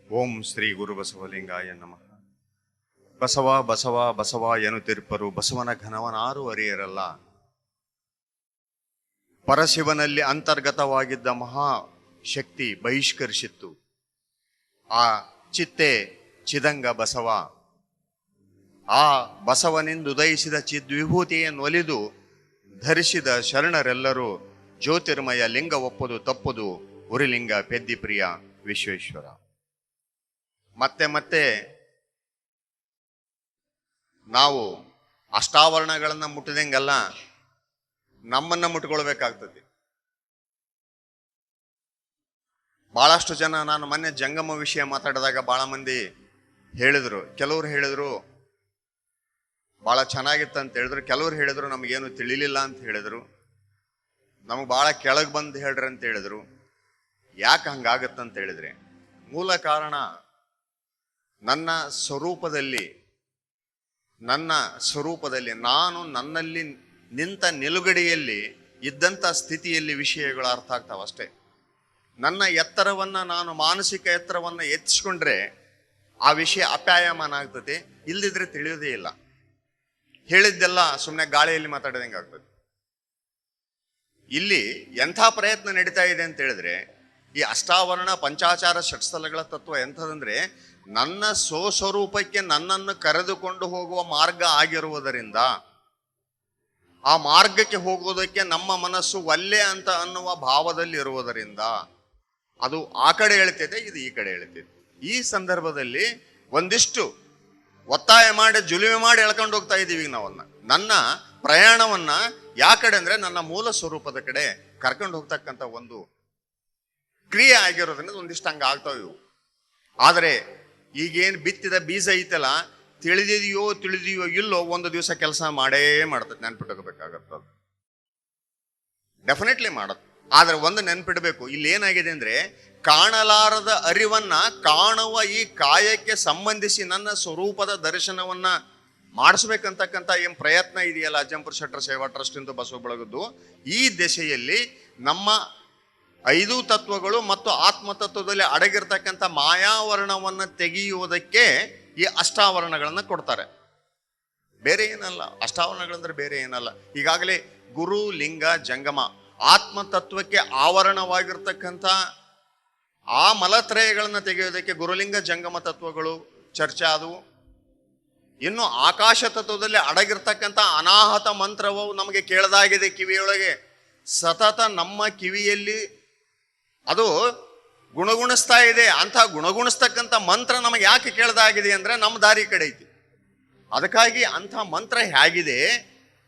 ಓಂ ಶ್ರೀ ಗುರು ಬಸವಲಿಂಗಾಯ ನಮಃ. ಬಸವ ಬಸವ ಬಸವ ಎನ್ನುತ್ತಿರುಪರು ಬಸವನ ಘನವನಾರು ಅರಿಯರಲ್ಲ. ಪರಶಿವನಲ್ಲಿ ಅಂತರ್ಗತವಾಗಿದ್ದ ಮಹಾ ಶಕ್ತಿ ಬಹಿಷ್ಕರಿಸಿತ್ತು. ಆ ಚಿತ್ತೆ ಚಿದಂಗ ಬಸವ. ಆ ಬಸವನಿಂದ ಉದಯಿಸಿದ ಚಿದ್ವಿಭೂತಿಯನ್ನು ಒಲಿದು ಧರಿಸಿದ ಶರಣರೆಲ್ಲರೂ ಜ್ಯೋತಿರ್ಮಯ ಲಿಂಗ ಒಪ್ಪುದು ತಪ್ಪುದು ಉರಿಲಿಂಗ ಪೆದ್ದಿಪ್ರಿಯ ವಿಶ್ವೇಶ್ವರ. ಮತ್ತೆ ಮತ್ತೆ ನಾವು ಅಷ್ಟಾವರಣಗಳನ್ನ ಮುಟ್ಟಿದಂಗೆಲ್ಲ ನಮ್ಮನ್ನ ಮುಟ್ಕೊಳ್ಬೇಕಾಗ್ತದೆ. ಬಹಳಷ್ಟು ಜನ, ನಾನು ಮೊನ್ನೆ ಜಂಗಮ ವಿಷಯ ಮಾತಾಡಿದಾಗ ಬಹಳ ಮಂದಿ ಹೇಳಿದ್ರು, ಕೆಲವ್ರು ಹೇಳಿದ್ರು ಬಹಳ ಚೆನ್ನಾಗಿತ್ತು ಅಂತ ಹೇಳಿದ್ರು, ಕೆಲವ್ರು ಹೇಳಿದ್ರು ನಮಗೇನು ತಿಳಿಲಿಲ್ಲ ಅಂತ ಹೇಳಿದ್ರು, ನಮಗೆ ಬಹಳ ಕೆಳಗೆ ಬಂದು ಹೇಳ್ರಿ ಅಂತ ಹೇಳಿದ್ರು. ಯಾಕೆ ಹಂಗಾಗತ್ತಂತ ಹೇಳಿದ್ರೆ, ಮೂಲ ಕಾರಣ ನನ್ನ ಸ್ವರೂಪದಲ್ಲಿ ನಾನು ನನ್ನಲ್ಲಿ ನಿಂತ ನಿಲುಗಡೆಯಲ್ಲಿ ಇದ್ದಂಥ ಸ್ಥಿತಿಯಲ್ಲಿ ವಿಷಯಗಳು ಅರ್ಥ ಆಗ್ತಾವ ಅಷ್ಟೇ. ನನ್ನ ಎತ್ತರವನ್ನ, ನಾನು ಮಾನಸಿಕ ಎತ್ತರವನ್ನ ಹೆಚ್ಚಿಸ್ಕೊಂಡ್ರೆ ಆ ವಿಷಯ ಅಪ್ಯಾಯಮಾನ ಆಗ್ತದೆ, ಇಲ್ದಿದ್ರೆ ತಿಳಿಯೋದೇ ಇಲ್ಲ. ಹೇಳಿದ್ದೆಲ್ಲ ಸುಮ್ಮನೆ ಗಾಳಿಯಲ್ಲಿ ಮಾತಾಡೋದಂಗೆ ಆಗ್ತದೆ. ಇಲ್ಲಿ ಎಂಥ ಪ್ರಯತ್ನ ನಡೀತಾ ಇದೆ ಅಂತ ಹೇಳಿದ್ರೆ, ಈ ಅಷ್ಟಾವರಣ ಪಂಚಾಚಾರ ಷಟ್ಸ್ಥಲಗಳ ತತ್ವ ಎಂಥದಂದ್ರೆ, ನನ್ನ ಸ್ವಸ್ವರೂಪಕ್ಕೆ ನನ್ನನ್ನು ಕರೆದುಕೊಂಡು ಹೋಗುವ ಮಾರ್ಗ ಆಗಿರುವುದರಿಂದ, ಆ ಮಾರ್ಗಕ್ಕೆ ಹೋಗುವುದಕ್ಕೆ ನಮ್ಮ ಮನಸ್ಸು ಒಲ್ಲೆ ಅಂತ ಅನ್ನುವ ಭಾವದಲ್ಲಿ ಇರುವುದರಿಂದ ಅದು ಆ ಕಡೆ ಎಳಿತೈತೆ, ಇದು ಈ ಕಡೆ ಎಳಿತೈತೆ. ಈ ಸಂದರ್ಭದಲ್ಲಿ ಒಂದಿಷ್ಟು ಒತ್ತಾಯ ಮಾಡಿ ಜುಲುಮೆ ಮಾಡಿ ಎಳ್ಕೊಂಡು ಹೋಗ್ತಾ ಇದ್ದೀವಿ ನಾವನ್ನ. ನನ್ನ ಪ್ರಯಾಣವನ್ನ ಯಾ ಕಡೆ ಅಂದ್ರೆ ನನ್ನ ಮೂಲ ಸ್ವರೂಪದ ಕಡೆ ಕರ್ಕೊಂಡು ಹೋಗ್ತಕ್ಕಂಥ ಒಂದು ಕ್ರಿಯೆ ಆಗಿರೋದ್ರಿಂದ ಒಂದಿಷ್ಟು ಹಂಗ ಆಗ್ತಾವ ಇವು. ಆದರೆ ಈಗೇನು ಬಿತ್ತಿದ ಬೀಜ ಐತಲ್ಲ, ತಿಳಿದಿದೆಯೋ ಇಲ್ಲೋ ಒಂದು ದಿವಸ ಕೆಲಸ ಮಾಡೇ ಮಾಡ್ತದೆ. ನೆನ್ಪಿಟ್ಕೋಬೇಕಾಗತ್ತದು, ಡೆಫಿನೆಟ್ಲಿ ಮಾಡತ್ತೆ. ಆದ್ರೆ ಒಂದು ನೆನ್ಪಿಡ್ಬೇಕು, ಇಲ್ಲಿ ಏನಾಗಿದೆ ಅಂದ್ರೆ, ಕಾಣಲಾರದ ಅರಿವನ್ನ ಕಾಣುವ ಈ ಕಾಯಕ್ಕೆ ಸಂಬಂಧಿಸಿ ನನ್ನ ಸ್ವರೂಪದ ದರ್ಶನವನ್ನ ಮಾಡಿಸ್ಬೇಕಂತಕ್ಕಂಥ ಏನ್ ಪ್ರಯತ್ನ ಇದೆಯಲ್ಲ, ಅಜ್ಜಂಪುರ ಶೆಟ್ಟರ್ ಸೇವಾ ಟ್ರಸ್ಟ್ ಇಂದ ಬಸವ ಬಳಗದ್ದು, ಈ ದಿಶೆಯಲ್ಲಿ ನಮ್ಮ 5 ತತ್ವಗಳು ಮತ್ತು ಆತ್ಮತತ್ವದಲ್ಲಿ ಅಡಗಿರ್ತಕ್ಕಂಥ ಮಾಯಾವರಣವನ್ನು ತೆಗೆಯುವುದಕ್ಕೆ ಈ ಅಷ್ಟಾವರಣಗಳನ್ನ ಕೊಡ್ತಾರೆ. ಬೇರೆ ಏನಲ್ಲ, ಅಷ್ಟಾವರಣಗಳಂದ್ರೆ ಬೇರೆ ಏನಲ್ಲ. ಈಗಾಗಲೇ ಗುರು ಲಿಂಗ ಜಂಗಮ ಆತ್ಮತತ್ವಕ್ಕೆ ಆವರಣವಾಗಿರ್ತಕ್ಕಂಥ ಆ ಮಲತ್ರಯಗಳನ್ನ ತೆಗೆಯೋದಕ್ಕೆ ಗುರುಲಿಂಗ ಜಂಗಮ ತತ್ವಗಳು ಚರ್ಚೆ ಆದವು. ಇನ್ನು ಆಕಾಶ ತತ್ವದಲ್ಲಿ ಅಡಗಿರ್ತಕ್ಕಂಥ ಅನಾಹತ ಮಂತ್ರವು ನಮಗೆ ಕೇಳದಾಗಿದೆ. ಕಿವಿಯೊಳಗೆ ಸತತ ನಮ್ಮ ಕಿವಿಯಲ್ಲಿ ಅದು ಗುಣಗುಣಿಸ್ತಾ ಇದೆ. ಅಂಥ ಗುಣಗುಣಿಸ್ತಕ್ಕಂಥ ಮಂತ್ರ ನಮಗೆ ಯಾಕೆ ಕೇಳದಾಗಿದೆ ಅಂದ್ರೆ, ನಮ್ಮ ದಾರಿ ಕಡೆ ಐತಿ. ಅದಕ್ಕಾಗಿ ಅಂಥ ಮಂತ್ರ ಹೇಗಿದೆ,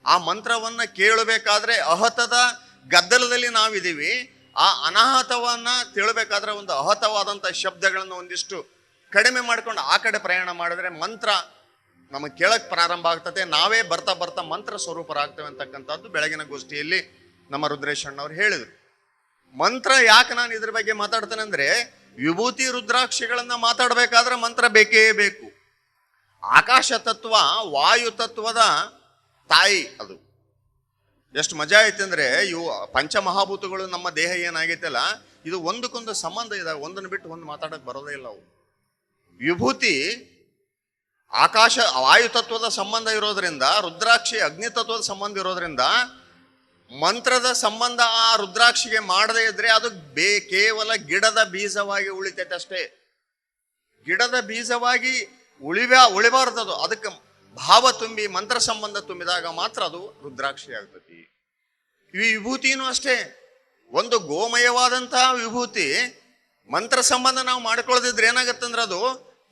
ಆ ಮಂತ್ರವನ್ನ ಕೇಳಬೇಕಾದ್ರೆ ಅಹತದ ಗದ್ದಲದಲ್ಲಿ ನಾವಿದ್ದೀವಿ. ಆ ಅನಾಹತವನ್ನ ತಿಳಬೇಕಾದ್ರೆ ಒಂದು ಅಹತವಾದಂಥ ಶಬ್ದಗಳನ್ನು ಒಂದಿಷ್ಟು ಕಡಿಮೆ ಮಾಡ್ಕೊಂಡು ಆ ಕಡೆ ಪ್ರಯಾಣ ಮಾಡಿದ್ರೆ ಮಂತ್ರ ನಮಗೆ ಕೇಳಕ್ ಪ್ರಾರಂಭ ಆಗ್ತದೆ. ನಾವೇ ಬರ್ತಾ ಬರ್ತಾ ಮಂತ್ರ ಸ್ವರೂಪರಾಗ್ತೇವೆ ಅಂತಕ್ಕಂಥದ್ದು ಬೆಳಗಿನ ಗೋಷ್ಠಿಯಲ್ಲಿ ನಮ್ಮ ರುದ್ರೇಶ್ ಅಣ್ಣವ್ರು ಹೇಳಿದ್ರು. ಮಂತ್ರ ಯಾಕೆ ನಾನು ಇದ್ರ ಬಗ್ಗೆ ಮಾತಾಡ್ತೇನೆ ಅಂದ್ರೆ, ವಿಭೂತಿ ರುದ್ರಾಕ್ಷಿಗಳನ್ನ ಮಾತಾಡ್ಬೇಕಾದ್ರೆ ಮಂತ್ರ ಬೇಕೇ ಬೇಕು. ಆಕಾಶ ತತ್ವ ವಾಯು ತತ್ವದ ತಾಯಿ. ಅದು ಎಷ್ಟು ಮಜಾ ಐತೆ ಅಂದ್ರೆ, ಇವು ಪಂಚಮಹಾಭೂತಗಳು ನಮ್ಮ ದೇಹ ಏನಾಗೈತಲ್ಲ, ಇದು ಒಂದಕ್ಕೊಂದು ಸಂಬಂಧ ಇದೆ. ಒಂದನ್ನು ಬಿಟ್ಟು ಒಂದು ಮಾತಾಡಕ್ ಬರೋದೇ ಇಲ್ಲ. ಅವು ವಿಭೂತಿ ಆಕಾಶ ವಾಯು ತತ್ವದ ಸಂಬಂಧ ಇರೋದ್ರಿಂದ, ರುದ್ರಾಕ್ಷಿ ಅಗ್ನಿ ತತ್ವದ ಸಂಬಂಧ ಇರೋದ್ರಿಂದ, ಮಂತ್ರದ ಸಂಬಂಧ ಆ ರುದ್ರಾಕ್ಷಿಗೆ ಮಾಡದೇ ಇದ್ರೆ ಅದು ಕೇವಲ ಗಿಡದ ಬೀಜವಾಗಿ ಉಳಿತೈತೆ ಅಷ್ಟೇ. ಗಿಡದ ಬೀಜವಾಗಿ ಉಳಿಬಾರ್ದದು. ಅದಕ್ಕೆ ಭಾವ ತುಂಬಿ ಮಂತ್ರ ಸಂಬಂಧ ತುಂಬಿದಾಗ ಮಾತ್ರ ಅದು ರುದ್ರಾಕ್ಷಿ ಆಗ್ತತಿ. ಈ ವಿಭೂತಿನೂ ಅಷ್ಟೇ, ಒಂದು ಗೋಮಯವಾದಂತಹ ವಿಭೂತಿ ಮಂತ್ರ ಸಂಬಂಧ ನಾವು ಮಾಡ್ಕೊಳ್ಳದಿದ್ರೆ ಏನಾಗತ್ತಂದ್ರೆ, ಅದು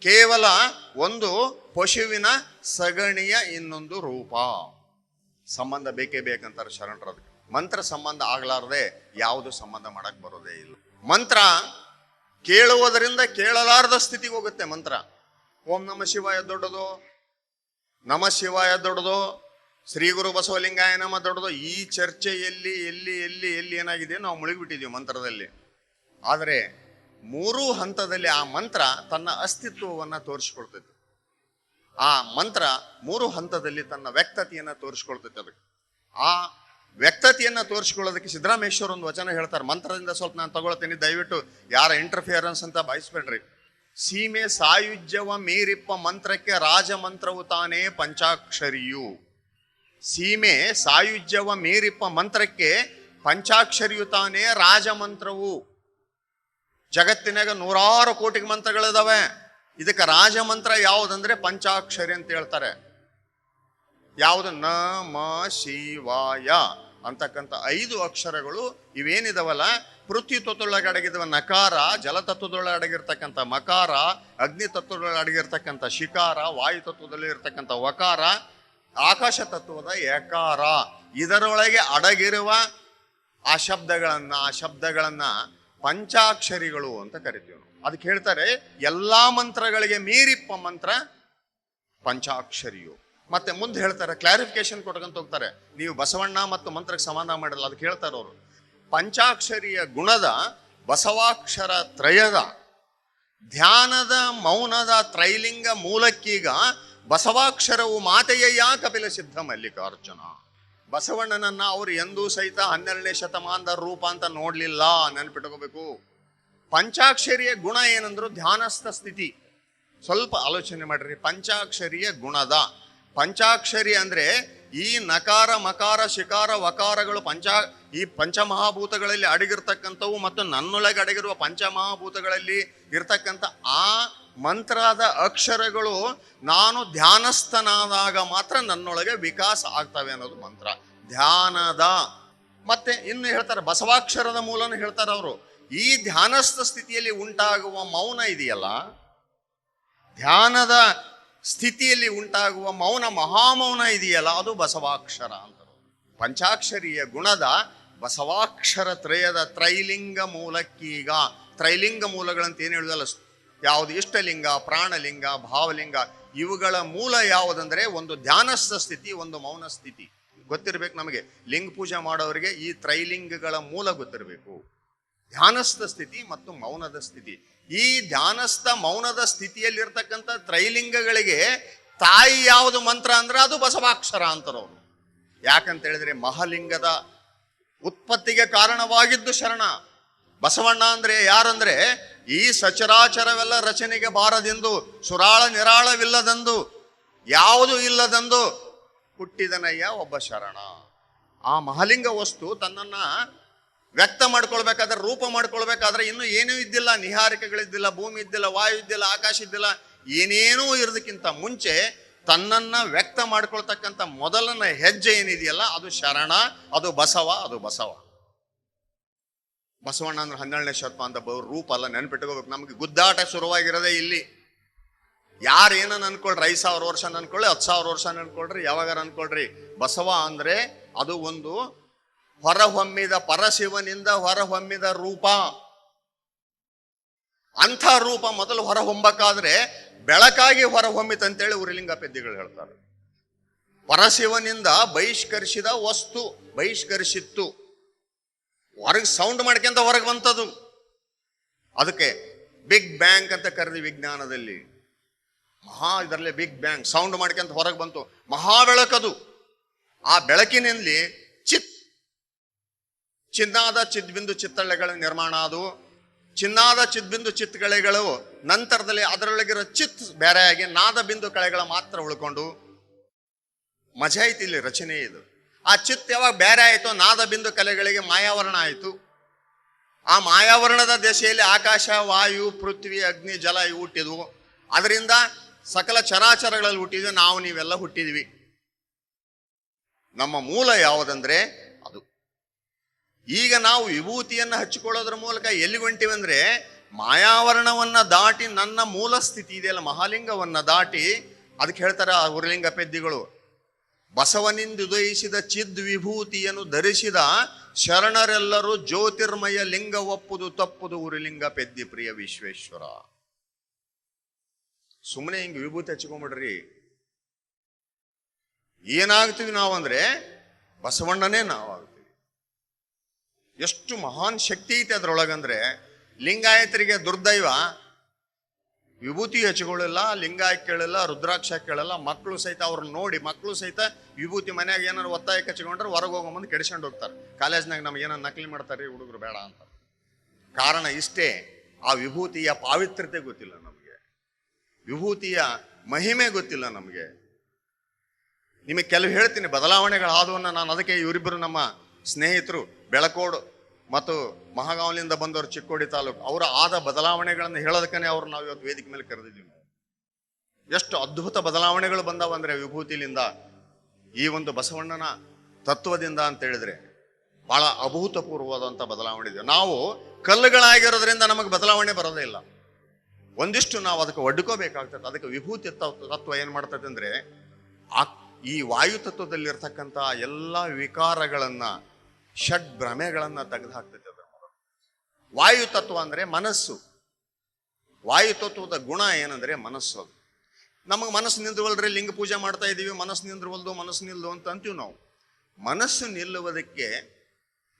ಕೇವಲ ಒಂದು ಪಶುವಿನ ಸಗಣಿಯ ಇನ್ನೊಂದು ರೂಪ. ಸಂಬಂಧ ಬೇಕೇ ಬೇಕಂತಾರೆ ಶರಣರು. ಅದಕ್ಕೆ ಮಂತ್ರ ಸಂಬಂಧ ಆಗ್ಲಾರ್ದೆ ಯಾವುದು ಸಂಬಂಧ ಮಾಡಕ್ ಬರೋದೇ ಇಲ್ಲ. ಮಂತ್ರ ಕೇಳುವುದರಿಂದ ಕೇಳಲಾರದ ಸ್ಥಿತಿಗೆ ಹೋಗುತ್ತೆ ಮಂತ್ರ. ಓಂ ನಮ ಶಿವಾಯ ದೊಡ್ಡದು, ನಮ ಶಿವಾಯ ದೊಡ್ಡದು, ಶ್ರೀ ಗುರು ಬಸವಲಿಂಗಾಯ ನಮ ದೊಡ್ಡದು. ಈ ಚರ್ಚೆ ಎಲ್ಲಿ ಎಲ್ಲಿ ಎಲ್ಲಿ ಎಲ್ಲಿ ಏನಾಗಿದೆ, ನಾವು ಮುಳುಗಿಬಿಟ್ಟಿದ್ದೀವಿ ಮಂತ್ರದಲ್ಲಿ. ಆದರೆ 3 ಹಂತದಲ್ಲಿ ಆ ಮಂತ್ರ ತನ್ನ ಅಸ್ತಿತ್ವವನ್ನ ತೋರಿಸ್ಕೊಳ್ತೈತೆ. ಆ ಮಂತ್ರ 3 ಹಂತದಲ್ಲಿ ತನ್ನ ವ್ಯಕ್ತತೆಯನ್ನ ತೋರಿಸ್ಕೊಳ್ತೈತೆ. ಅದಕ್ಕೆ ಆ ವ್ಯಕ್ತತೆಯನ್ನ ತೋರಿಸ್ಕೊಳ್ಳೋದಕ್ಕೆ ಸಿದ್ದರಾಮೇಶ್ವರ ಒಂದು ವಚನ ಹೇಳ್ತಾರೆ. ಮಂತ್ರದಿಂದ ಸ್ವಲ್ಪ ನಾನು ತಗೊಳ್ತೀನಿ, ದಯವಿಟ್ಟು ಯಾರ ಇಂಟರ್ಫಿಯರೆನ್ಸ್ ಅಂತ ಬಯಸ್ಬೇಡ್ರಿ. ಸೀಮೆ ಸಾಯುಜ್ಯವ ಮೀರಿಪ್ಪ ಮಂತ್ರಕ್ಕೆ ರಾಜಮಂತ್ರವು ತಾನೇ ಪಂಚಾಕ್ಷರಿಯು. ಸೀಮೆ ಸಾಯುಜ್ಯವ ಮೀರಿಪ್ಪ ಮಂತ್ರಕ್ಕೆ ಪಂಚಾಕ್ಷರಿಯು ತಾನೇ ರಾಜಮಂತ್ರವು. ಜಗತ್ತಿನಾಗ 100 ಕೋಟಿ ಮಂತ್ರಗಳಿದಾವೆ. ಇದಕ್ಕೆ ರಾಜಮಂತ್ರ ಯಾವುದಂದ್ರೆ ಪಂಚಾಕ್ಷರಿ ಅಂತ ಹೇಳ್ತಾರೆ. ಯಾವುದು? ನ ಮ ಶಿವಾಯ ಅಂತಕ್ಕಂಥ 5 ಅಕ್ಷರಗಳು ಇವೇನಿದಾವಲ್ಲ, ಪೃಥ್ವಿ ತತ್ವದೊಳಗೆ ಅಡಗಿದವ ನಕಾರ, ಜಲತತ್ವದೊಳಗೆ ಅಡಗಿರ್ತಕ್ಕಂಥ ಮಕಾರ, ಅಗ್ನಿ ತತ್ವದೊಳಗೆ ಅಡಗಿರ್ತಕ್ಕಂಥ ಶಿಕಾರ, ವಾಯು ತತ್ವದಲ್ಲಿ ಇರ್ತಕ್ಕಂಥ ವಕಾರ, ಆಕಾಶ ತತ್ವದ ಯಕಾರ, ಇದರೊಳಗೆ ಅಡಗಿರುವ ಆ ಶಬ್ದಗಳನ್ನ ಪಂಚಾಕ್ಷರಿಗಳು ಅಂತ ಕರಿತೀವಿ ನಾವು. ಅದಕ್ಕೆ ಹೇಳ್ತಾರೆ ಎಲ್ಲಾ ಮಂತ್ರಗಳಿಗೆ ಮೀರಿಪ್ಪ ಮಂತ್ರ ಪಂಚಾಕ್ಷರಿಯು. ಮತ್ತೆ ಮುಂದೆ ಹೇಳ್ತಾರೆ, ಕ್ಲಾರಿಫಿಕೇಶನ್ ಕೊಟ್ಕೊಂತ ಹೋಗ್ತಾರೆ, ನೀವು ಬಸವಣ್ಣ ಮತ್ತು ಮಂತ್ರಕ್ಕೆ ಸಮಾನ ಮಾಡಲ್ಲ. ಅದಕ್ಕೆ ಹೇಳ್ತಾರೆ ಅವರು, ಪಂಚಾಕ್ಷರಿಯ ಗುಣದ ಬಸವಾಕ್ಷರ ತ್ರಯದ ಧ್ಯಾನದ ಮೌನದ ತ್ರೈಲಿಂಗ ಮೂಲಕ್ಕೀಗ ಬಸವಾಕ್ಷರವು ಮಾತೆಯಯ್ಯ ಕಪಿಲ ಸಿದ್ಧ ಮಲ್ಲಿಕಾರ್ಜುನ. ಬಸವಣ್ಣನನ್ನ ಅವರು ಎಂದೂ ಸಹಿತ 12ನೇ ಶತಮಾನದ ರೂಪ ಅಂತ ನೋಡ್ಲಿಲ್ಲ, ನೆನಪಿಟ್ಕೋಬೇಕು. ಪಂಚಾಕ್ಷರಿಯ ಗುಣ ಏನಂದ್ರು ಧ್ಯಾನಸ್ಥ ಸ್ಥಿತಿ. ಸ್ವಲ್ಪ ಆಲೋಚನೆ ಮಾಡ್ರಿ. ಪಂಚಾಕ್ಷರಿಯ ಗುಣದ, ಪಂಚಾಕ್ಷರಿ ಅಂದ್ರೆ ಈ ನಕಾರ ಮಕಾರ ಶಿಕಾರ ವಕಾರಗಳು ಈ ಪಂಚಮಹಾಭೂತಗಳಲ್ಲಿ ಅಡಗಿರ್ತಕ್ಕಂಥವು ಮತ್ತು ನನ್ನೊಳಗೆ ಅಡಗಿರುವ ಪಂಚಮಹಾಭೂತಗಳಲ್ಲಿ ಇರ್ತಕ್ಕಂಥ ಆ ಮಂತ್ರದ ಅಕ್ಷರಗಳು ನಾನು ಧ್ಯಾನಸ್ಥನಾದಾಗ ಮಾತ್ರ ನನ್ನೊಳಗೆ ವಿಕಾಸ ಆಗ್ತವೆ ಅನ್ನೋದು ಮಂತ್ರ ಧ್ಯಾನದ. ಮತ್ತೆ ಇನ್ನು ಹೇಳ್ತಾರೆ ಬಸವಾಕ್ಷರದ ಮೂಲನ ಹೇಳ್ತಾರೆ ಅವರು, ಈ ಧ್ಯಾನಸ್ಥ ಸ್ಥಿತಿಯಲ್ಲಿ ಉಂಟಾಗುವ ಮೌನ ಇದೆಯಲ್ಲ, ಧ್ಯಾನದ ಸ್ಥಿತಿಯಲ್ಲಿ ಉಂಟಾಗುವ ಮೌನ, ಮಹಾಮೌನ ಇದೆಯಲ್ಲ, ಅದು ಬಸವಾಕ್ಷರ ಅಂತ. ಪಂಚಾಕ್ಷರಿಯ ಗುಣದ ಬಸವಾಕ್ಷರ ತ್ರಯದ ತ್ರೈಲಿಂಗ ಮೂಲಕ್ಕೀಗ, ತ್ರೈಲಿಂಗ ಮೂಲಗಳಂತ ಏನು ಹೇಳುದಲ್ಲ, ಯಾವುದು ಇಷ್ಟಲಿಂಗ, ಪ್ರಾಣಲಿಂಗ, ಭಾವಲಿಂಗ, ಇವುಗಳ ಮೂಲ ಯಾವುದಂದ್ರೆ ಒಂದು ಧ್ಯಾನಸ್ಥ ಸ್ಥಿತಿ, ಒಂದು ಮೌನ ಸ್ಥಿತಿ. ಗೊತ್ತಿರಬೇಕು ನಮಗೆ, ಲಿಂಗ ಪೂಜೆ ಮಾಡೋರಿಗೆ ಈ ತ್ರೈಲಿಂಗಗಳ ಮೂಲ ಗೊತ್ತಿರಬೇಕು. ಧ್ಯಾನಸ್ಥ ಸ್ಥಿತಿ ಮತ್ತು ಮೌನದ ಸ್ಥಿತಿ. ಈ ಧ್ಯಾನಸ್ಥ ಮೌನದ ಸ್ಥಿತಿಯಲ್ಲಿರ್ತಕ್ಕಂಥ ತ್ರೈಲಿಂಗಗಳಿಗೆ ತಾಯಿ ಯಾವುದು ಮಂತ್ರ ಅಂದ್ರೆ ಅದು ಬಸವಾಕ್ಷರ ಅಂತಾರವರು. ಯಾಕಂತ ಹೇಳಿದ್ರೆ ಮಹಾಲಿಂಗದ ಉತ್ಪತ್ತಿಗೆ ಕಾರಣವಾಗಿದ್ದು ಶರಣ. ಬಸವಣ್ಣ ಅಂದ್ರೆ ಯಾರಂದ್ರೆ ಈ ಸಚರಾಚರವೆಲ್ಲ ರಚನೆಗೆ ಬಾರದೆಂದು, ಸುರಾಳ ನಿರಾಳವಿಲ್ಲದೆಂದು, ಯಾವುದು ಇಲ್ಲದೆಂದು ಹುಟ್ಟಿದನಯ್ಯ ಒಬ್ಬ ಶರಣ. ಆ ಮಹಾಲಿಂಗ ವಸ್ತು ತನ್ನನ್ನ ವ್ಯಕ್ತ ಮಾಡ್ಕೊಳ್ಬೇಕಾದ್ರೆ, ರೂಪ ಮಾಡ್ಕೊಳ್ಬೇಕಾದ್ರೆ ಇನ್ನೂ ಏನೂ ಇದ್ದಿಲ್ಲ, ನಿಹಾರಿಕೆಗಳಿದ್ದಿಲ್ಲ, ಭೂಮಿ ಇದ್ದಿಲ್ಲ, ವಾಯು ಇದ್ದಿಲ್ಲ, ಆಕಾಶ ಇದ್ದಿಲ್ಲ, ಏನೇನೂ ಇರೋದಕ್ಕಿಂತ ಮುಂಚೆ ತನ್ನನ್ನ ವ್ಯಕ್ತ ಮಾಡ್ಕೊಳ್ತಕ್ಕಂಥ ಮೊದಲನ ಹೆಜ್ಜೆ ಏನಿದೆಯಲ್ಲ ಅದು ಶರಣ, ಅದು ಬಸವ, ಅದು ಬಸವ. ಬಸವಣ್ಣ ಅಂದ್ರೆ 12ನೇ ಶತಮಾನದ ರೂಪ ಅಲ್ಲ, ನೆನ್ಪಿಟ್ಕೋಬೇಕು. ನಮ್ಗೆ ಗುದ್ದಾಟ ಶುರುವಾಗಿರೋದೇ ಇಲ್ಲಿ. ಯಾರು ಏನನ್ನ ಅನ್ಕೊಳ್ರಿ, 5,000 ವರ್ಷ ಅನ್ಕೊಳ್ಳಿ, 10,000 ವರ್ಷ ಅನ್ಕೊಳ್ರಿ, ಯಾವಾಗಾರ ಅನ್ಕೊಳ್ರಿ, ಬಸವ ಅಂದ್ರೆ ಅದು ಒಂದು ಹೊರಹೊಮ್ಮಿದ ಪರಶಿವನಿಂದ ಹೊರಹೊಮ್ಮಿದ ರೂಪ. ಅಂಥ ರೂಪ ಮೊದಲು ಹೊರಹೊಮ್ಮಬೇಕಾದ್ರೆ ಬೆಳಕಾಗಿ ಹೊರಹೊಮ್ಮಿತಂತೇಳಿ ಉರಿಲಿಂಗ ಪೆದ್ದಿಗಳು ಹೇಳ್ತಾರೆ. ಪರಶಿವನಿಂದ ಬಹಿಷ್ಕರಿಸಿದ ವಸ್ತು ಬಹಿಷ್ಕರಿಸಿತ್ತು, ಹೊರಗೆ ಸೌಂಡ್ ಮಾಡ್ಕೊಂತ ಹೊರಗೆ ಬಂತದು. ಅದಕ್ಕೆ ಬಿಗ್ ಬ್ಯಾಂಗ್ ಅಂತ ಕರೆದಿ ವಿಜ್ಞಾನದಲ್ಲಿ. ಇದರಲ್ಲಿ ಬಿಗ್ ಬ್ಯಾಂಗ್ ಸೌಂಡ್ ಮಾಡ್ಕೊಂತ ಹೊರಗೆ ಬಂತು, ಮಹಾ ಬೆಳಕದು. ಆ ಬೆಳಕಿನಲ್ಲಿ ಚಿನ್ನಾದ ಚಿದ್ಬಿಂದು ಚಿತ್ತಳೆಗಳ ನಿರ್ಮಾಣ ಅದು. ಚಿನ್ನಾದ ಚಿದ್ಬಿಂದು ಚಿತ್ತಳೆಗಳು ನಂತರದಲ್ಲಿ ಅದರೊಳಗಿರೋ ಚಿತ್ ಬೇರೆಯಾಗಿ ನಾದ ಬಿಂದು ಕಳೆಗಳ ಮಾತ್ರ ಉಳ್ಕೊಂಡು ಮಜಾ ಐತಿ ಇಲ್ಲಿ ರಚನೆ ಇದು. ಆ ಚಿತ್ ಯಾವಾಗ ಬೇರೆ ಆಯಿತು, ನಾದ ಬಿಂದು ಕಲೆಗಳಿಗೆ ಮಾಯಾವರಣ ಆಯಿತು. ಆ ಮಾಯಾವರಣದ ದೆಸೆಯಲ್ಲಿ ಆಕಾಶ, ವಾಯು, ಪೃಥ್ವಿ, ಅಗ್ನಿ, ಜಲ ಇವು ಹುಟ್ಟಿದ್ವು. ಅದರಿಂದ ಸಕಲ ಚರಾಚರಗಳಲ್ಲಿ ಹುಟ್ಟಿದ್ವಿ, ನಾವು ನೀವೆಲ್ಲ ಹುಟ್ಟಿದ್ವಿ. ನಮ್ಮ ಮೂಲ ಯಾವುದಂದ್ರೆ ಅದು. ಈಗ ನಾವು ವಿಭೂತಿಯನ್ನು ಹಚ್ಚಿಕೊಳ್ಳೋದ್ರ ಮೂಲಕ ಎಲ್ಲಿ ಹೊಂಟಿವಂದ್ರೆ ಮಾಯಾವರಣವನ್ನ ದಾಟಿ ನನ್ನ ಮೂಲ ಸ್ಥಿತಿ ಇದೆಯಲ್ಲ ಮಹಾಲಿಂಗವನ್ನ ದಾಟಿ, ಅದಕ್ಕೆ ಹೇಳ್ತಾರೆ ಆ ಉರಿಲಿಂಗ ಪೆದ್ದಿಗಳು, ಬಸವನಿಂದ ಉದಯಿಸಿದ ಚಿದ್ ವಿಭೂತಿಯನ್ನು ಧರಿಸಿದ ಶರಣರೆಲ್ಲರೂ ಜ್ಯೋತಿರ್ಮಯ ಲಿಂಗ ಒಪ್ಪುದು ತಪ್ಪುದು ಉರಿಲಿಂಗ ಪೆದ್ದಿ ಪ್ರಿಯ ವಿಶ್ವೇಶ್ವರ. ಸುಮ್ಮನೆ ಹಿಂಗೆ ವಿಭೂತಿ ಹಚ್ಕೊಂಡ್ಬಿಡ್ರಿ, ಏನಾಗ್ತೀವಿ ನಾವಂದ್ರೆ ಬಸವಣ್ಣನೇ ನಾವಾಗ್ತೀವಿ. ಎಷ್ಟು ಮಹಾನ್ ಶಕ್ತಿ ಐತೆ ಅದ್ರೊಳಗಂದ್ರೆ, ಲಿಂಗಾಯತರಿಗೆ ದುರ್ದೈವ ವಿಭೂತಿ ಹಚ್ಕೊಳ್ಳಿಲ್ಲ, ಲಿಂಗ ಕೇಳಿಲ್ಲ, ರುದ್ರಾಕ್ಷ ಕೇಳಲ್ಲ. ಮಕ್ಕಳು ಸಹಿತ ಅವ್ರನ್ನ ನೋಡಿ ಮಕ್ಕಳು ಸಹಿತ ವಿಭೂತಿ ಮನ್ಯಾಗ ಏನಾರು ಒತ್ತಾಯಕ್ಕೆ ಹಚ್ಕೊಂಡ್ರೆ ಹೊರಗೆ ಹೋಗೋ ಮುಂದೆ ಕೆಡಿಸ್ಕೊಂಡು ಹೋಗ್ತಾರೆ. ಕಾಲೇಜ್ನಾಗ ನಮ್ಗೆ ಏನಾರು ನಕಲಿ ಮಾಡ್ತಾರೆ ಹುಡುಗರು ಬೇಡ ಅಂತ. ಕಾರಣ ಇಷ್ಟೇ, ಆ ವಿಭೂತಿಯ ಪಾವಿತ್ರ್ಯತೆ ಗೊತ್ತಿಲ್ಲ ನಮಗೆ. ವಿಭೂತಿಯ ಮಹಿಮೆ ಗೊತ್ತಿಲ್ಲ ನಮಗೆ. ನಿಮಗೆ ಕೆಲವು ಹೇಳ್ತೀನಿ ಬದಲಾವಣೆಗಳಾದವನ್ನ. ನಾನು ಅದಕ್ಕೆ ಇವರಿಬ್ಬರು ನಮ್ಮ ಸ್ನೇಹಿತರು ಬೆಳಕೋಡು ಮತ್ತು ಮಹಾಗಾವಲಿಂದ ಬಂದವರು, ಚಿಕ್ಕೋಡಿ ತಾಲೂಕು, ಅವರ ಆದ ಬದಲಾವಣೆಗಳನ್ನು ಹೇಳೋದಕ್ಕೆ ಅವ್ರು ನಾವು ಇವತ್ತು ವೇದಿಕೆ ಮೇಲೆ ಕರೆದಿದ್ದೀವಿ. ಎಷ್ಟು ಅದ್ಭುತ ಬದಲಾವಣೆಗಳು ಬಂದಾವಂದ್ರೆ ವಿಭೂತಿಲಿಂದ, ಈ ಒಂದು ಬಸವಣ್ಣನ ತತ್ವದಿಂದ ಅಂತ ಹೇಳಿದ್ರೆ ಬಹಳ ಅಭೂತಪೂರ್ವವಾದಂಥ ಬದಲಾವಣೆ ಇದೆ. ನಾವು ಕಲ್ಲುಗಳಾಗಿರೋದ್ರಿಂದ ನಮಗೆ ಬದಲಾವಣೆ ಬರೋದೇ ಇಲ್ಲ. ಒಂದಿಷ್ಟು ನಾವು ಅದಕ್ಕೆ ಒಡ್ಕೋಬೇಕಾಗ್ತದೆ. ಅದಕ್ಕೆ ವಿಭೂತಿ ತತ್ವ ಏನ್ ಮಾಡ್ತದೆ ಅಂದ್ರೆ ಈ ವಾಯು ತತ್ವದಲ್ಲಿರ್ತಕ್ಕಂಥ ಎಲ್ಲ ವಿಕಾರಗಳನ್ನ, ಷಡ್ ಭ್ರಮೆಗಳನ್ನ ತೆಗೆದು ಹಾಕ್ತೈತೆ. ಅದರ ವಾಯು ತತ್ವ ಅಂದ್ರೆ ಮನಸ್ಸು. ವಾಯು ತತ್ವದ ಗುಣ ಏನಂದ್ರೆ ಮನಸ್ಸು. ಅದು ನಮಗೆ ಮನಸ್ಸು ನಿಂದ್ರವಲ್ರಿ, ಲಿಂಗ ಪೂಜೆ ಮಾಡ್ತಾ ಇದೀವಿ, ಮನಸ್ಸು ನಿಂದ್ರವಲ್ದು, ಮನಸ್ಸು ನಿಲ್ಲು ಅಂತ ಅಂತೀವಿ ನಾವು. ಮನಸ್ಸು ನಿಲ್ಲುವುದಕ್ಕೆ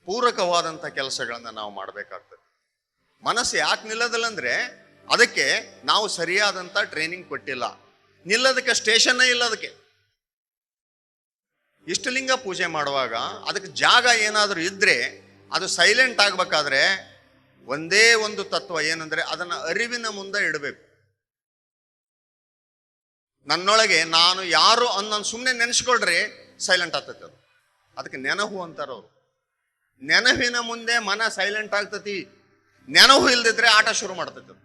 ಪೂರಕವಾದಂಥ ಕೆಲಸಗಳನ್ನ ನಾವು ಮಾಡಬೇಕಾಗ್ತದೆ. ಮನಸ್ಸು ಯಾಕೆ ನಿಲ್ಲೋದಿಲ್ಲ ಅಂದ್ರೆ ಅದಕ್ಕೆ ನಾವು ಸರಿಯಾದಂಥ ಟ್ರೈನಿಂಗ್ ಕೊಟ್ಟಿಲ್ಲ. ನಿಲ್ಲೋದಕ್ಕೆ ಸ್ಟೇಷನ್ನೇ ಇಲ್ಲ. ಅದಕ್ಕೆ ಇಷ್ಟಲಿಂಗ ಪೂಜೆ ಮಾಡುವಾಗ ಅದಕ್ಕೆ ಜಾಗ ಏನಾದರೂ ಇದ್ರೆ ಅದು ಸೈಲೆಂಟ್ ಆಗ್ಬೇಕಾದ್ರೆ ಒಂದೇ ಒಂದು ತತ್ವ ಏನಂದ್ರೆ ಅದನ್ನ ಅರಿವಿನ ಮುಂದೆ ಇಡಬೇಕು. ನನ್ನೊಳಗೆ ನಾನು ಯಾರು ಅನ್ನೋ ಸುಮ್ಮನೆ ನೆನೆಸ್ಕೊಳ್ರಿ, ಸೈಲೆಂಟ್ ಆಗ್ತೈತೆ ಅದು. ಅದಕ್ಕೆ ನೆನಹು ಅಂತಾರ ಅವರು. ನೆನಹಿನ ಮುಂದೆ ಮನ ಸೈಲೆಂಟ್ ಆಗ್ತತಿ. ನೆನಹು ಇಲ್ದಿದ್ರೆ ಆಟ ಶುರು ಮಾಡ್ತೈತೆ.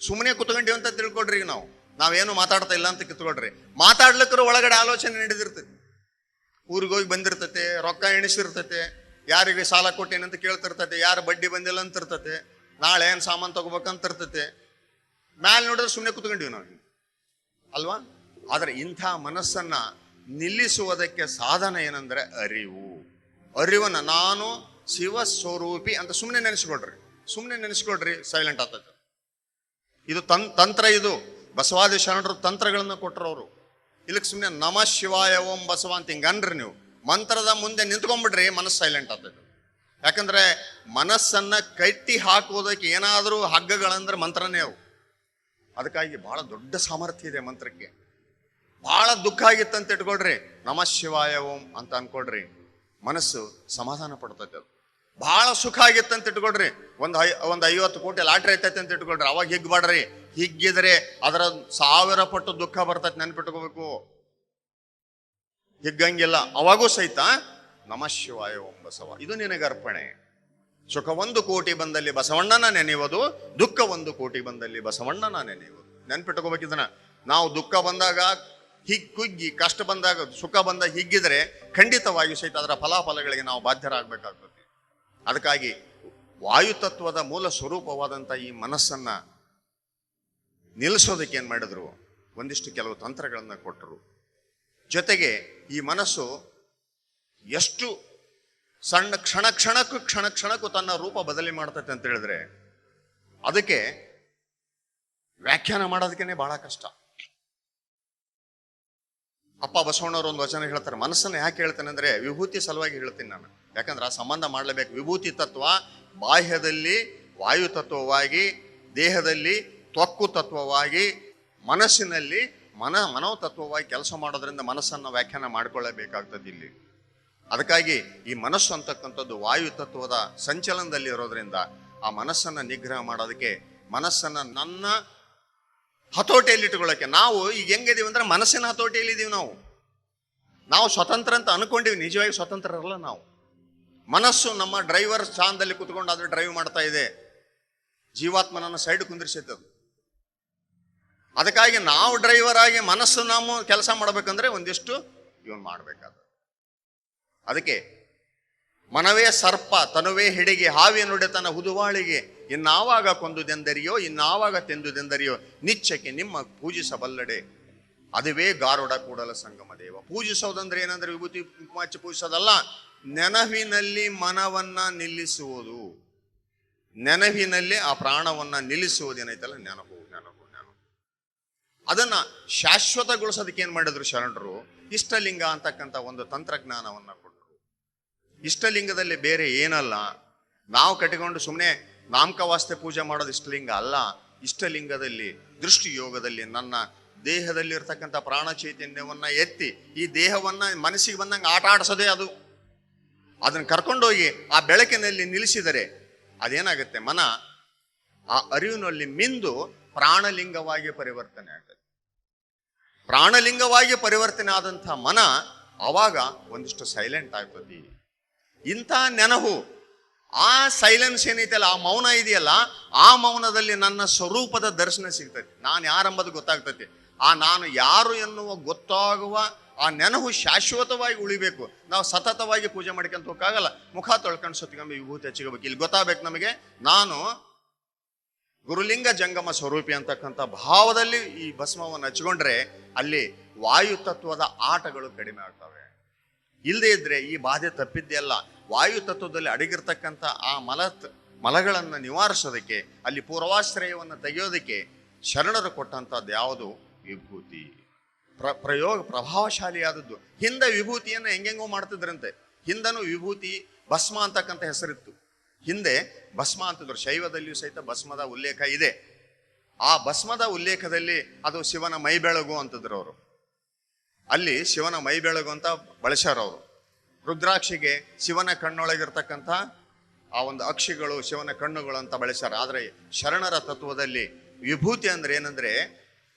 ಸುಮ್ಮನೆ ಕುತ್ಕೊಂಡಿವಿ ಅಂತ ತಿಳ್ಕೊಳ್ರಿ. ಈಗ ನಾವೇನು ಮಾತಾಡ್ತಾ ಇಲ್ಲ ಅಂತ ಕಿತ್ಕೊಳ್ರಿ. ಮಾತಾಡ್ಲಿಕ್ಕರು ಒಳಗಡೆ ಆಲೋಚನೆ ನಡೆದಿರ್ತೈತಿ. ಊರಿಗೆ ಹೋಗಿ ಬಂದಿರ್ತೈತೆ, ರೊಕ್ಕ ಎಣಿಸಿರ್ತೈತೆ, ಯಾರಿಗೆ ಸಾಲ ಕೊಟ್ಟೇನಂತ ಕೇಳ್ತಿರ್ತೈತೆ, ಯಾರು ಬಡ್ಡಿ ಬಂದಿಲ್ಲ ಅಂತ ಇರ್ತೈತೆ, ನಾಳೆ ಏನು ಸಾಮಾನು ತಗೋಬೇಕಂತ ಇರ್ತೈತೆ. ಮ್ಯಾಲೆ ನೋಡಿದ್ರೆ ಸುಮ್ಮನೆ ಕುತ್ಕೊಂಡಿವಿ ನಾವು ಅಲ್ವಾ. ಆದ್ರೆ ಇಂಥ ಮನಸ್ಸನ್ನ ನಿಲ್ಲಿಸುವುದಕ್ಕೆ ಸಾಧನ ಏನಂದ್ರೆ ಅರಿವು. ಅರಿವನ್ನ ನಾನು ಶಿವ ಸ್ವರೂಪಿ ಅಂತ ಸುಮ್ಮನೆ ನೆನೆಸ್ಕೊಳ್ರಿ, ಸೈಲೆಂಟ್ ಆಗ್ತೈತೆ. ಇದು ತಂತ್ರ. ಇದು ಬಸವಾದಿ ಶರಣರು ತಂತ್ರಗಳನ್ನ ಕೊಟ್ಟರವರು. ಇಲ್ಲಕ್ಕೆ ಸುಮ್ಮನೆ ನಮ ಶಿವಾಯ ಓಂ ಬಸವ ಅಂತ ಹಿಂಗನ್ರಿ ನೀವು ಮಂತ್ರದ ಮುಂದೆ ನಿಂತ್ಕೊಂಡ್ಬಿಡ್ರಿ, ಮನಸ್ಸು ಸೈಲೆಂಟ್ ಆಗ್ತೈತೆ. ಯಾಕಂದ್ರೆ ಮನಸ್ಸನ್ನ ಕಟ್ಟಿ ಹಾಕುವುದಕ್ಕೆ ಏನಾದರೂ ಹಗ್ಗಗಳಂದ್ರೆ ಮಂತ್ರನೇ ಅವು. ಅದಕ್ಕಾಗಿ ಬಹಳ ದೊಡ್ಡ ಸಾಮರ್ಥ್ಯ ಇದೆ ಮಂತ್ರಕ್ಕೆ. ಬಹಳ ದುಃಖ ಆಗಿತ್ತಂತ ಇಟ್ಕೊಳ್ರಿ, ನಮ ಶಿವಾಯ ಓಂ ಅಂತ ಅನ್ಕೊಳ್ರಿ, ಮನಸ್ಸು ಸಮಾಧಾನ ಪಡ್ತೈತೆ. ಅದು ಬಹಳ ಸುಖ ಆಗಿತ್ತಂತ ಇಟ್ಕೊಳ್ರಿ, ಒಂದು 50 ಕೋಟಿ ಲಾಟ್ರಿ ಐತೈತೆ ಅಂತ ಇಟ್ಕೊಳ್ರಿ, ಅವಾಗ ಹಿಗ್ಬಾಡ್ರಿ. ಹಿಗ್ಗಿದ್ರೆ ಅದರ 1000 ಪಟ್ಟು ದುಃಖ ಬರ್ತೈತೆ, ನೆನ್ಪಿಟ್ಕೋಬೇಕು. ಹಿಗ್ಗಂಗಿಲ್ಲ ಅವಾಗೂ ಸಹಿತ ನಮ ಶಿವಾಯ ಓಂ ಬಸವ, ಇದು ನಿನಗೆ ಅರ್ಪಣೆ. ಸುಖ 1 ಕೋಟಿ ಬಂದಲ್ಲಿ ಬಸವಣ್ಣನ ನೆನೆಯುವುದು, ದುಃಖ 1 ಕೋಟಿ ಬಂದಲ್ಲಿ ಬಸವಣ್ಣನ ನೆನೆಯುವುದು. ನೆನ್ಪಿಟ್ಕೋಬೇಕಿದನ್ನ. ನಾವು ದುಃಖ ಬಂದಾಗ ಕುಗ್ಗಿ, ಕಷ್ಟ ಬಂದಾಗ, ಸುಖ ಬಂದಾಗ ಹಿಗ್ಗಿದ್ರೆ ಖಂಡಿತವಾಗಿಯೂ ಸಹಿತ ಅದರ ಫಲಾಫಲಗಳಿಗೆ ನಾವು ಬಾಧ್ಯರಾಗಬೇಕಾಗ್ತದೆ. ಅದಕ್ಕಾಗಿ ವಾಯುತತ್ವದ ಮೂಲ ಸ್ವರೂಪವಾದಂಥ ಈ ಮನಸ್ಸನ್ನ ನಿಲ್ಲಿಸೋದಕ್ಕೆ ಏನ್ ಮಾಡಿದ್ರು, ಒಂದಿಷ್ಟು ಕೆಲವು ತಂತ್ರಗಳನ್ನ ಕೊಟ್ಟರು. ಜೊತೆಗೆ ಈ ಮನಸ್ಸು ಎಷ್ಟು ಸಣ್ಣ ಕ್ಷಣ ಕ್ಷಣಕ್ಕೂ ತನ್ನ ರೂಪ ಬದಲಿ ಮಾಡ್ತೈತೆ ಅಂತ ಹೇಳಿದ್ರೆ ಅದಕ್ಕೆ ವ್ಯಾಖ್ಯಾನ ಮಾಡೋದಕ್ಕೇನೆ ಬಹಳ ಕಷ್ಟ. ಅಪ್ಪ ಬಸವಣ್ಣವರು ಒಂದು ವಚನ ಹೇಳ್ತಾರೆ, ಮನಸ್ಸನ್ನು ಯಾಕೆ ಹೇಳ್ತೇನೆ ಅಂದ್ರೆ ವಿಭೂತಿ ಸಲುವಾಗಿ ಹೇಳ್ತೀನಿ ನಾನು. ಯಾಕಂದ್ರೆ ಆ ಸಂಬಂಧ ಮಾಡಲೇಬೇಕು. ವಿಭೂತಿ ತತ್ವ ಬಾಹ್ಯದಲ್ಲಿ ವಾಯು ತತ್ವವಾಗಿ, ದೇಹದಲ್ಲಿ ತ್ವಕ್ಕು ತತ್ವವಾಗಿ, ಮನಸ್ಸಿನಲ್ಲಿ ಮನೋತತ್ವವಾಗಿ ಕೆಲಸ ಮಾಡೋದ್ರಿಂದ ಮನಸ್ಸನ್ನು ವ್ಯಾಖ್ಯಾನ ಮಾಡಿಕೊಳ್ಳಬೇಕಾಗ್ತದೆ ಇಲ್ಲಿ. ಅದಕ್ಕಾಗಿ ಈ ಮನಸ್ಸು ಅಂತಕ್ಕಂಥದ್ದು ವಾಯು ತತ್ವದ ಸಂಚಲನದಲ್ಲಿ ಇರೋದ್ರಿಂದ ಆ ಮನಸ್ಸನ್ನು ನಿಗ್ರಹ ಮಾಡೋದಕ್ಕೆ, ಮನಸ್ಸನ್ನು ನನ್ನ ಹತೋಟಿಯಲ್ಲಿ ಇಟ್ಕೊಳ್ಳೋಕೆ, ನಾವು ಈಗ ಹೆಂಗಿದೀವಿ ಅಂದ್ರೆ ಮನಸ್ಸಿನ ಹತೋಟಿಯಲ್ಲಿ ಇದೀವಿ. ನಾವು ಸ್ವತಂತ್ರ ಅಂತ ಅನ್ಕೊಂಡಿವಿ, ನಿಜವಾಗಿ ಸ್ವತಂತ್ರ ಇರಲ್ಲ ನಾವು. ಮನಸ್ಸು ನಮ್ಮ ಡ್ರೈವರ್ ಸ್ಥಾನದಲ್ಲಿ ಕುತ್ಕೊಂಡು ಅದು ಡ್ರೈವ್ ಮಾಡ್ತಾ ಇದೆ, ಜೀವಾತ್ಮನನ್ನು ಸೈಡ್ ಕುಂದಿರಿಸಿದ್ದದು. ಅದಕ್ಕಾಗಿ ನಾವು ಡ್ರೈವರ್ ಆಗಿ ಮನಸ್ಸು ನಾವು ಕೆಲಸ ಮಾಡ್ಬೇಕಂದ್ರೆ ಒಂದಿಷ್ಟು ಇವನ್ ಮಾಡ್ಬೇಕಾದ. ಅದಕ್ಕೆ ಮನವೇ ಸರ್ಪ ತನುವೇ ಹಿಡಿಗೆ, ಹಾವಿ ನುಡಿತನ ಹುದುವಾಳಿಗೆ, ಇನ್ನಾವಾಗ ಕೊಂದುದೆಂದರಿಯೋ ಇನ್ನಾವಾಗ ತೆಂದುದೆಂದರಿಯೋ, ನಿಚ್ಚಕ್ಕೆ ನಿಮ್ಮ ಪೂಜಿಸಬಲ್ಲಡೆ, ಅದುವೇ ಗಾರುಡ ಕೂಡಲ ಸಂಗಮ ದೇವ. ಪೂಜಿಸೋದಂದ್ರೆ ಏನಂದ್ರೆ ವಿಭೂತಿ ಕುಂಕುಮ ಹಚ್ಚಿ ಪೂಜಿಸೋದಲ್ಲ, ನೆನವಿನಲ್ಲಿ ಮನವನ್ನ ನಿಲ್ಲಿಸುವುದು. ನೆನವಿನಲ್ಲಿ ಆ ಪ್ರಾಣವನ್ನ ನಿಲ್ಲಿಸುವುದೇನೈತಲ್ಲ, ನೆನಪು. ಅದನ್ನ ಶಾಶ್ವತಗೊಳಿಸೋದಕ್ಕೆ ಏನ್ ಮಾಡಿದ್ರು ಶರಣರು, ಇಷ್ಟಲಿಂಗ ಅಂತಕ್ಕಂಥ ಒಂದು ತಂತ್ರಜ್ಞಾನವನ್ನ ಕೊಟ್ಟರು. ಇಷ್ಟಲಿಂಗದಲ್ಲಿ ಬೇರೆ ಏನಲ್ಲ, ನಾವು ಕಟ್ಟಿಕೊಂಡು ಸುಮ್ಮನೆ ನಾಮಕವಾಸ್ತೆ ಪೂಜೆ ಮಾಡೋದು ಇಷ್ಟಲಿಂಗ ಅಲ್ಲ. ಇಷ್ಟಲಿಂಗದಲ್ಲಿ ದೃಷ್ಟಿ ಯೋಗದಲ್ಲಿ ನನ್ನ ದೇಹದಲ್ಲಿ ಇರ್ತಕ್ಕಂಥ ಪ್ರಾಣ ಚೈತನ್ಯವನ್ನ ಎತ್ತಿ ಈ ದೇಹವನ್ನ ಮನಸ್ಸಿಗೆ ಬಂದಂಗೆ ಆಟ ಆಡಿಸೋದೇ ಅದು. ಅದನ್ನ ಕರ್ಕೊಂಡೋಗಿ ಆ ಬೆಳಕಿನಲ್ಲಿ ನಿಲ್ಲಿಸಿದರೆ ಅದೇನಾಗುತ್ತೆ, ಮನ ಆ ಅರಿವಿನಲ್ಲಿ ಮಿಂದು ಪ್ರಾಣಲಿಂಗವಾಗಿ ಪರಿವರ್ತನೆ ಆಗ್ತದೆ. ಪ್ರಾಣಲಿಂಗವಾಗಿ ಪರಿವರ್ತನೆ ಆದಂಥ ಮನ ಆವಾಗ ಒಂದಿಷ್ಟು ಸೈಲೆಂಟ್ ಆಗ್ತದೆ. ಇಂಥ ನೆನಹು, ಆ ಸೈಲೆನ್ಸ್ ಏನೈತಲ್ಲ, ಆ ಮೌನ ಇದೆಯಲ್ಲ, ಆ ಮೌನದಲ್ಲಿ ನನ್ನ ಸ್ವರೂಪದ ದರ್ಶನ ಸಿಗ್ತೈತಿ. ನಾನು ಯಾರೆಂಬುದು ಗೊತ್ತಾಗ್ತೈತಿ. ಆ ನಾನು ಯಾರು ಎನ್ನುವ ಗೊತ್ತಾಗುವ ಆ ನೆನಹು ಶಾಶ್ವತವಾಗಿ ಉಳಿಬೇಕು. ನಾವು ಸತತವಾಗಿ ಪೂಜೆ ಮಾಡ್ಕೊಂತ ಹೋಗಕ್ಕಾಗಲ್ಲ. ಮುಖ ತೊಳ್ಕೊಂಡು ಸತ್ಕೊಮ್ಮೆ ವಿಭೂತಿ ಹಚ್ಚಿಕೋಬೇಕು. ಇಲ್ಲಿ ಗೊತ್ತಾಗಬೇಕು ನಮಗೆ, ನಾನು ಗುರುಲಿಂಗ ಜಂಗಮ ಸ್ವರೂಪಿ ಅಂತಕ್ಕಂಥ ಭಾವದಲ್ಲಿ ಈ ಭಸ್ಮವನ್ನು ಹಚ್ಕೊಂಡ್ರೆ ಅಲ್ಲಿ ವಾಯು ತತ್ವದ ಆಟಗಳು ಕಡಿಮೆ ಆಗ್ತವೆ. ಇಲ್ಲದೆ ಇದ್ರೆ ಈ ಬಾಧೆ ತಪ್ಪಿದ್ದೆಲ್ಲ. ವಾಯು ತತ್ವದಲ್ಲಿ ಅಡಗಿರ್ತಕ್ಕಂಥ ಆ ಮಲಗಳನ್ನು ನಿವಾರಿಸೋದಕ್ಕೆ, ಅಲ್ಲಿ ಪೂರ್ವಾಶ್ರಯವನ್ನು ತೆಗೆಯೋದಕ್ಕೆ ಶರಣರು ಕೊಟ್ಟಂಥದ್ದು ಯಾವುದು? ವಿಭೂತಿ. ಪ್ರಭಾವಶಾಲಿಯಾದದ್ದು. ಹಿಂದೆ ವಿಭೂತಿಯನ್ನು ಹೆಂಗೆಂಗೋ ಮಾಡ್ತಿದ್ರಂತೆ. ಹಿಂದನೂ ವಿಭೂತಿ ಭಸ್ಮ ಅಂತಕ್ಕಂಥ ಹೆಸರಿತ್ತು. ಹಿಂದೆ ಭಸ್ಮ ಅಂತಿದ್ರು. ಶೈವದಲ್ಲಿಯೂ ಸಹಿತ ಭಸ್ಮದ ಉಲ್ಲೇಖ ಇದೆ. ಆ ಭಸ್ಮದ ಉಲ್ಲೇಖದಲ್ಲಿ ಅದು ಶಿವನ ಮೈ ಬೆಳಗು ಅಂತಿದ್ರು ಅವರು. ಅಲ್ಲಿ ಶಿವನ ಮೈ ಬೆಳಗು ಅಂತ ಬಳಸ್ಯಾರವರು. ರುದ್ರಾಕ್ಷಿಗೆ ಶಿವನ ಕಣ್ಣೊಳಗಿರ್ತಕ್ಕಂಥ ಆ ಒಂದು ಅಕ್ಷಿಗಳು ಶಿವನ ಕಣ್ಣುಗಳು ಅಂತ ಬಳಸ್ಯಾರ. ಆದರೆ ಶರಣರ ತತ್ವದಲ್ಲಿ ವಿಭೂತಿ ಅಂದ್ರೆ ಏನಂದ್ರೆ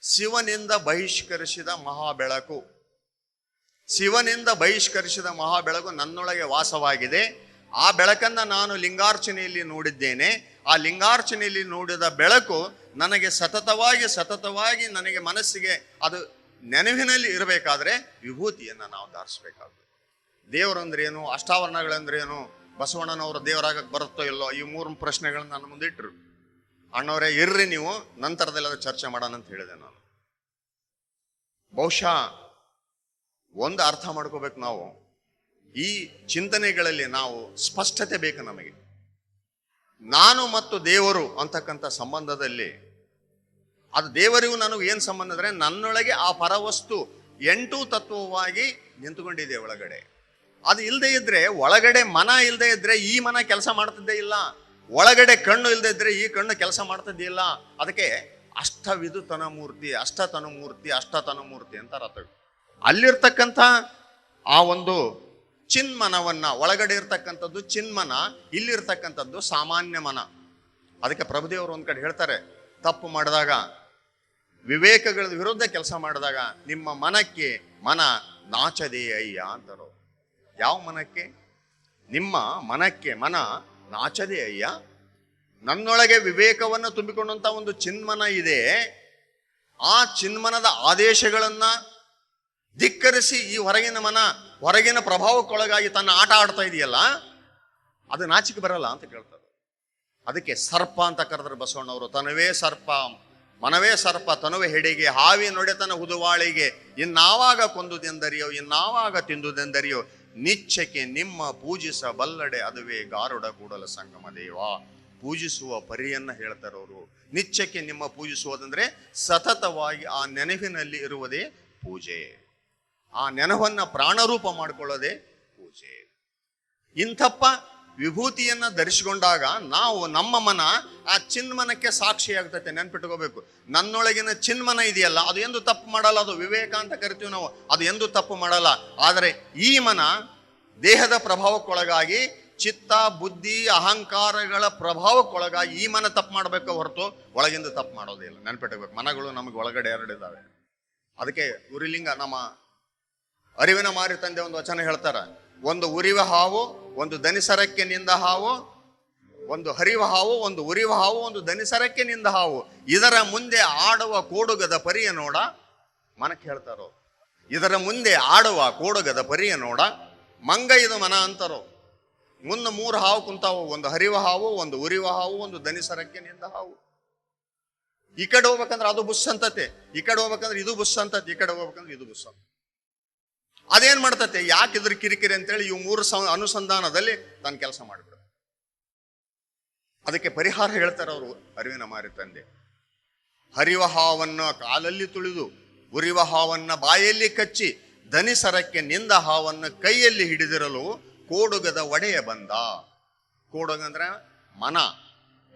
ಶಿವನಿಂದ ಬಹಿಷ್ಕರಿಸಿದ ಮಹಾಬೆಳಕು. ಶಿವನಿಂದ ಬಹಿಷ್ಕರಿಸಿದ ಮಹಾಬೆಳಕು ನನ್ನೊಳಗೆ ವಾಸವಾಗಿದೆ. ಆ ಬೆಳಕನ್ನ ನಾನು ಲಿಂಗಾರ್ಚನೆಯಲ್ಲಿ ನೋಡಿದ್ದೇನೆ. ಆ ಲಿಂಗಾರ್ಚನೆಯಲ್ಲಿ ನೋಡಿದ ಬೆಳಕು ನನಗೆ ಸತತವಾಗಿ ನನಗೆ ಮನಸ್ಸಿಗೆ ಅದು ನೆನವಿನಲ್ಲಿ ಇರಬೇಕಾದ್ರೆ ವಿಭೂತಿಯನ್ನು ನಾವು ಧಾರಿಸ್ಬೇಕಾಗ್ತದೆ. ದೇವರಂದ್ರೇನು, ಅಷ್ಟಾವರಣಗಳಂದ್ರೇನು, ಬಸವಣ್ಣನವರು ದೇವರಾಗಕ್ಕೆ ಬರುತ್ತೋ ಇಲ್ಲೋ, ಈ 3 ಪ್ರಶ್ನೆಗಳನ್ನ ನನ್ನ ಮುಂದಿಟ್ರು. ಅಣ್ಣವರೇ ಇರ್ರಿ, ನೀವು ನಂತರದಲ್ಲಿ ಅದು ಚರ್ಚೆ ಮಾಡೋಣ ಅಂತ ಹೇಳಿದೆ ನಾನು. ಬಹುಶಃ ಒಂದು ಅರ್ಥ ಮಾಡ್ಕೋಬೇಕು ನಾವು, ಈ ಚಿಂತನೆಗಳಲ್ಲಿ ನಾವು ಸ್ಪಷ್ಟತೆ ಬೇಕು ನಮಗೆ. ನಾನು ಮತ್ತು ದೇವರು ಅಂತಕ್ಕಂಥ ಸಂಬಂಧದಲ್ಲಿ ಅದು ದೇವರಿಗೂ ನನಗೂ ಏನು ಸಂಬಂಧ ಅಂದರೆ, ನನ್ನೊಳಗೆ ಆ ಪರವಸ್ತು 8 ತತ್ವವಾಗಿ ನಿಂತುಕೊಂಡಿದೆ ಒಳಗಡೆ. ಅದು ಇಲ್ಲದೆ ಇದ್ರೆ, ಒಳಗಡೆ ಮನ ಇಲ್ಲದೆ ಇದ್ರೆ ಈ ಮನ ಕೆಲಸ ಮಾಡ್ತಿದ್ದೇ ಇಲ್ಲ. ಒಳಗಡೆ ಕಣ್ಣು ಇಲ್ಲದೆ ಇದ್ರೆ ಈ ಕಣ್ಣು ಕೆಲಸ ಮಾಡ್ತಿದ್ದೇ ಇಲ್ಲ. ಅದಕ್ಕೆ ಅಷ್ಟವಿದು ತನಮೂರ್ತಿ, ಅಷ್ಟತನಮೂರ್ತಿ ಅಂತ ಅರ್ಥ. ಅಲ್ಲಿರ್ತಕ್ಕಂಥ ಆ ಒಂದು ಚಿನ್ಮನವನ್ನ, ಒಳಗಡೆ ಇರ್ತಕ್ಕಂಥದ್ದು ಚಿನ್ಮನ, ಇಲ್ಲಿರ್ತಕ್ಕಂಥದ್ದು ಸಾಮಾನ್ಯ ಮನ. ಅದಕ್ಕೆ ಪ್ರಭುದೇವರು ಒಂದ್ ಕಡೆ ಹೇಳ್ತಾರೆ, ತಪ್ಪು ಮಾಡಿದಾಗ, ವಿವೇಕಗಳ ವಿರುದ್ಧ ಕೆಲಸ ಮಾಡಿದಾಗ ನಿಮ್ಮ ಮನಕ್ಕೆ ಮನ ನಾಚದೆ ಅಯ್ಯ ಅಂತಾರೋ. ಯಾವ ಮನಕ್ಕೆ? ನಿಮ್ಮ ಮನಕ್ಕೆ ಮನ ನಾಚದೆ ಅಯ್ಯ. ನನ್ನೊಳಗೆ ವಿವೇಕವನ್ನು ತುಂಬಿಕೊಂಡಂತ ಒಂದು ಚಿನ್ಮನ ಇದೆ. ಆ ಚಿನ್ಮನದ ಆದೇಶಗಳನ್ನ ಧಿಕ್ಕರಿಸಿ ಈ ಹೊರಗಿನ ಮನ ಹೊರಗಿನ ಪ್ರಭಾವಕ್ಕೊಳಗಾಗಿ ತನ್ನ ಆಟ ಆಡ್ತಾ ಇದೆಯಲ್ಲ, ಅದು ನಾಚಿಕೆ ಬರಲ್ಲ ಅಂತ ಕೇಳ್ತಾರೆ. ಅದಕ್ಕೆ ಸರ್ಪ ಅಂತ ಕರೆದ್ರೆ ಬಸವಣ್ಣವರು. ತನವೇ ಸರ್ಪ, ಮನವೇ ಸರ್ಪ, ತನುವೆ ಹೆಡೆಗೆ, ಹಾವಿ ನೊಡೆತನ ಹುದುವಾಳಿಗೆ, ಇನ್ನಾವಾಗ ಕೊಂದುದೆಂದರಿಯೋ, ಇನ್ನಾವಾಗ ತಿಂದುದೆಂದರಿಯೋ, ನಿಚ್ಚಕ್ಕೆ ನಿಮ್ಮ ಪೂಜಿಸಬಲ್ಲಡೆ ಅದುವೇ ಗಾರುಡ ಕೂಡಲ ಸಂಗಮ ದೇವ. ಪೂಜಿಸುವ ಪರಿಯನ್ನ ಹೇಳ್ತಾರೆ ಅವರು. ನಿಚ್ಚಕ್ಕೆ ನಿಮ್ಮ ಪೂಜಿಸುವುದಂದ್ರೆ ಸತತವಾಗಿ ಆ ನೆನಪಿನಲ್ಲಿ ಇರುವುದೇ ಪೂಜೆ. ಆ ನೆನವನ್ನ ಪ್ರಾಣರೂಪ ಮಾಡಿಕೊಳ್ಳೋದೇ ಪೂಜೆ. ಇಂಥಪ್ಪ ವಿಭೂತಿಯನ್ನ ಧರಿಸಿಕೊಂಡಾಗ ನಾವು, ನಮ್ಮ ಮನ ಆ ಚಿನ್ಮನಕ್ಕೆ ಸಾಕ್ಷಿಯಾಗ್ತೈತೆ. ನೆನ್ಪಿಟ್ಕೋಬೇಕು, ನನ್ನೊಳಗಿನ ಚಿನ್ಮನ ಇದೆಯಲ್ಲ, ಅದು ಎಂದು ತಪ್ಪು ಮಾಡಲ್ಲ. ಅದು ವಿವೇಕ ಅಂತ ಕರಿತೀವಿ ನಾವು, ಅದು ಎಂದು ತಪ್ಪು ಮಾಡಲ್ಲ. ಆದರೆ ಈ ಮನ ದೇಹದ ಪ್ರಭಾವಕ್ಕೊಳಗಾಗಿ, ಚಿತ್ತ ಬುದ್ಧಿ ಅಹಂಕಾರಗಳ ಪ್ರಭಾವಕ್ಕೊಳಗಾಗಿ ಈ ಮನ ತಪ್ಪು ಮಾಡಬೇಕು ಹೊರತು ಒಳಗಿಂದ ತಪ್ಪು ಮಾಡೋದೇ ಇಲ್ಲ. ನೆನ್ಪಿಟ್ಕೋಬೇಕು, ಮನಗಳು ನಮಗೆ ಒಳಗಡೆ 2 ಇದ್ದಾವೆ. ಅದಕ್ಕೆ ಉರಿಲಿಂಗ ನಮ್ಮ ಅರಿವಿನ ಮಾರಿ ತಂದೆ ಒಂದು ವಚನ ಹೇಳ್ತಾರ, ಒಂದು ಉರಿವ ಹಾವು, ಒಂದು ದನಿಸರಕ್ಕೆ ನಿಂದ ಹಾವು, ಒಂದು ಹರಿವ ಹಾವು, ಒಂದು ಉರಿವ ಹಾವು, ಒಂದು ದನಿಸರಕ್ಕೆ ನಿಂದ ಹಾವು, ಇದರ ಮುಂದೆ ಆಡುವ ಕೋಡುಗದ ಪರಿಯ ನೋಡ. ಮನಕ್ಕೆ ಹೇಳ್ತಾರೋ, ಇದರ ಮುಂದೆ ಆಡುವ ಕೋಡುಗದ ಪರಿಯ ನೋಡ, ಮಂಗ ಇದು ಮನ ಅಂತಾರೋ. ಮುನ್ನ 3 ಹಾವು ಕುಂತಾವು, ಒಂದು ಹರಿವ ಹಾವು, ಒಂದು ಉರಿವ ಹಾವು, ಒಂದು ದನಿಸರಕ್ಕೆ ನಿಂದ ಹಾವು. ಈ ಕಡೆ ಹೋಗ್ಬೇಕಂದ್ರೆ ಅದು ಬುಸ್ ಅಂತತೆ, ಈ ಕಡೆ ಹೋಗ್ಬೇಕಂದ್ರೆ ಇದು ಬುಸ್ ಅಂತತೆ, ಈ ಕಡೆ ಹೋಗ್ಬೇಕಂದ್ರೆ ಇದು ಬುಸ್ ಅಂತ. ಅದೇನ್ ಮಾಡ್ತತೆ, ಯಾಕೆ ಇದ್ರ ಕಿರಿಕಿರಿ ಅಂತೇಳಿ ಇವು 3 ಅನುಸಂಧಾನದಲ್ಲಿ ತಾನು ಕೆಲಸ ಮಾಡಿಬಿಡ. ಅದಕ್ಕೆ ಪರಿಹಾರ ಹೇಳ್ತಾರೆ ಅವರು ಅರಿವಿನ ಮಾರಿ ತಂದೆ. ಹರಿವ ಹಾವನ್ನ ಕಾಲಲ್ಲಿ ತುಳಿದು, ಉರಿವ ಹಾವನ್ನ ಬಾಯಲ್ಲಿ ಕಚ್ಚಿ, ದನಿಸರಕ್ಕೆ ನಿಂದ ಹಾವನ್ನು ಕೈಯಲ್ಲಿ ಹಿಡಿದಿರಲು ಕೋಡುಗದ ಒಡೆಯ ಬಂದ. ಕೋಡುಗ ಅಂದ್ರೆ ಮನ,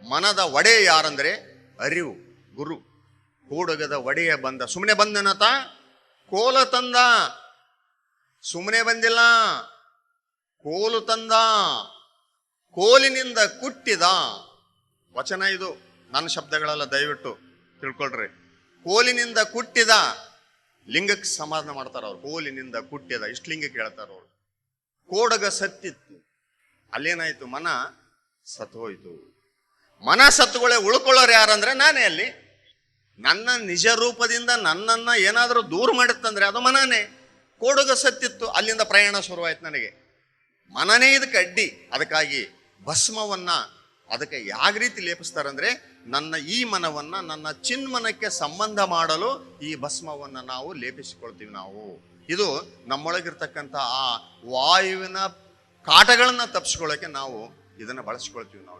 ಮನದ ಒಡೆಯ ಯಾರಂದ್ರೆ ಅರಿವು, ಗುರು. ಕೋಡುಗದ ಒಡೆಯ ಬಂದ. ಸುಮ್ಮನೆ ಬಂದನತ, ಕೋಲ ತಂದ. ಸುಮ್ಮನೆ ಬಂದಿಲ್ಲ, ಕೋಲು ತಂದ, ಕೋಲಿನಿಂದ ಕುಟ್ಟಿದ. ವಚನ ಇದು, ನನ್ನ ಶಬ್ದಗಳಲ್ಲ, ದಯವಿಟ್ಟು ತಿಳ್ಕೊಳ್ರಿ. ಕೋಲಿನಿಂದ ಕುಟ್ಟಿದ ಲಿಂಗಕ್ಕೆ ಸಮಾಧಾನ ಮಾಡ್ತಾರ ಅವ್ರು. ಕೋಲಿನಿಂದ ಕುಟ್ಟಿದ ಇಷ್ಟು ಲಿಂಗಕ್ಕೆ ಹೇಳ್ತಾರ ಅವ್ರು. ಕೋಡಗ ಸತ್ತಿತ್ತು, ಅಲ್ಲೇನಾಯ್ತು? ಮನ ಸತ್ತು ಹೋಯ್ತು. ಮನ ಸತ್ತುಗಳೇ ಉಳ್ಕೊಳ್ಳೋರು ಯಾರಂದ್ರೆ ನಾನೇ. ಅಲ್ಲಿ ನನ್ನ ನಿಜ ರೂಪದಿಂದ ನನ್ನನ್ನ ಏನಾದರೂ ದೂರ ಮಾಡುತ್ತಂದ್ರೆ ಅದು ಮನನೇ. ಕೋಡಗ ಸತ್ತಿತ್ತು, ಅಲ್ಲಿಂದ ಪ್ರಯಾಣ ಶುರುವಾಯ್ತು ನನಗೆ. ಮನನೇ ಇದಕ್ಕೆ ಅಡ್ಡಿ. ಅದಕ್ಕಾಗಿ ಭಸ್ಮವನ್ನ ಅದಕ್ಕೆ ಯಾವ ರೀತಿ ಲೇಪಿಸ್ತಾರಂದ್ರೆ, ನನ್ನ ಈ ಮನವನ್ನ ನನ್ನ ಚಿನ್ಮನಕ್ಕೆ ಸಂಬಂಧ ಮಾಡಲು ಈ ಭಸ್ಮವನ್ನ ನಾವು ಲೇಪಿಸಿಕೊಳ್ತೀವಿ. ನಾವು ಇದು ನಮ್ಮೊಳಗಿರ್ತಕ್ಕಂಥ ಆ ವಾಯುವಿನ ಕಾಟಗಳನ್ನ ತಪ್ಪಿಸ್ಕೊಳ್ಳೋಕೆ ನಾವು ಇದನ್ನ ಬಳಸ್ಕೊಳ್ತೀವಿ ನಾವು.